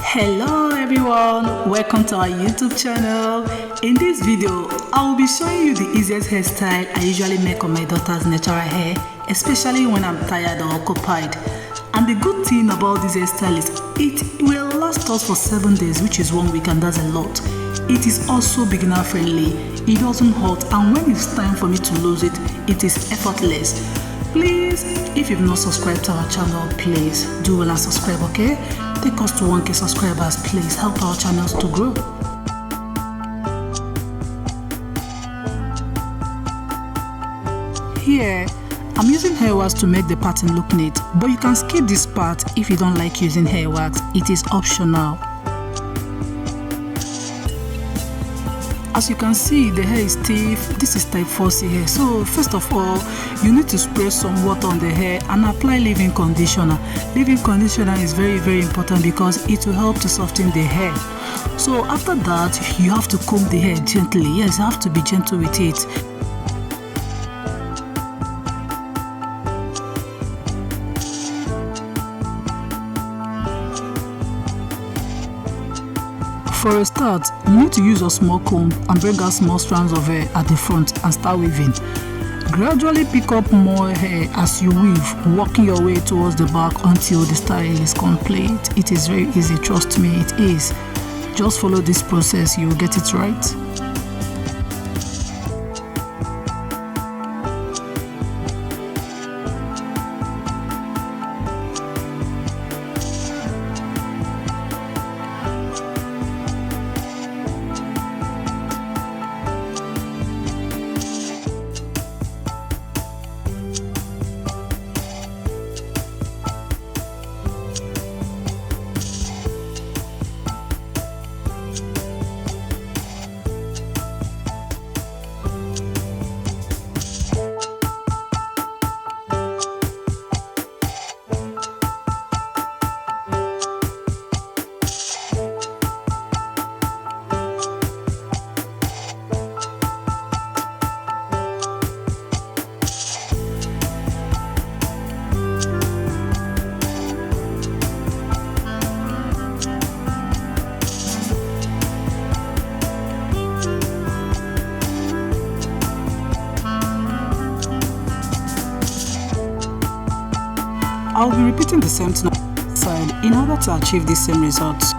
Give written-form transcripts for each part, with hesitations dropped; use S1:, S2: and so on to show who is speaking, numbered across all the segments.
S1: Hello everyone, welcome to our YouTube channel. In this video, I will be showing you the easiest hairstyle I usually make on my daughter's natural hair, especially when I'm tired or occupied. And the good thing about this hairstyle is it will last us for 7 days, which is 1 week, and that's a lot. It is also beginner friendly, it doesn't hurt, and when it's time for me to lose it, it is effortless. Please, if you've not subscribed to our channel, please do well and subscribe, okay? Take us to 1K subscribers, please help our channels to grow. Here, I'm using hair wax to make the pattern look neat, but you can skip this part if you don't like using hair wax. It is optional. As you can see, the hair is stiff. This is type 4C hair. So first of all, you need to spray some water on the hair and apply leave-in conditioner. Leave-in conditioner is very important because it will help to soften the hair. So after that, you have to comb the hair gently. Yes, you have to be gentle with it. For a start, you need to use a small comb and bring out small strands of hair at the front and start weaving. Gradually pick up more hair as you weave, working your way towards the back until the style is complete. It is very easy, trust me, it is. Just follow this process, you will get it right. I'll be repeating the same thing on the side in order to achieve the same results.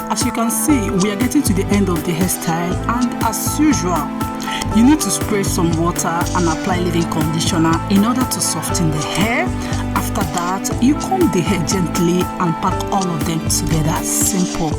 S1: As you can see, we are getting to the end of the hairstyle, and as usual, you need to spray some water and apply leave-in conditioner in order to soften the hair. After that, you comb the hair gently and pack all of them together. Simple.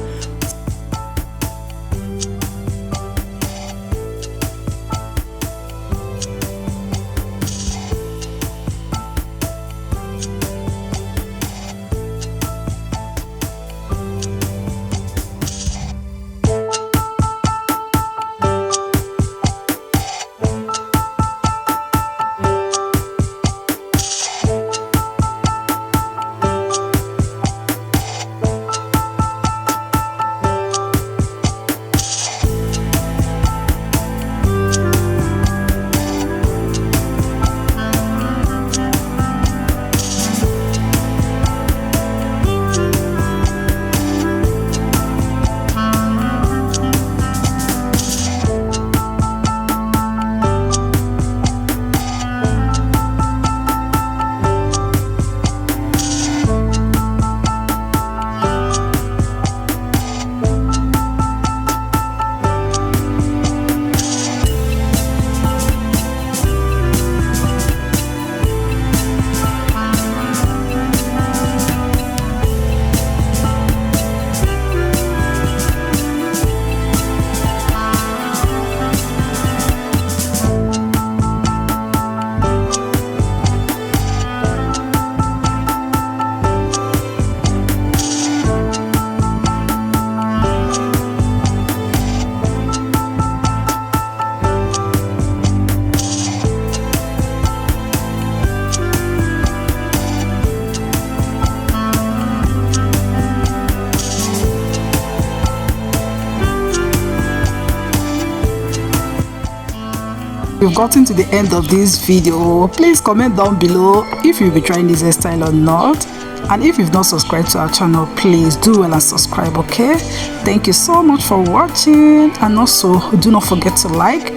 S1: We've gotten to the end of this video. Please comment down below if you'll be trying this hairstyle or not. And if you've not subscribed to our channel, please do well and subscribe, okay? Thank you so much for watching. And also, do not forget to like,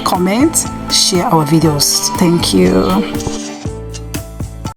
S1: comment, share our videos. Thank you.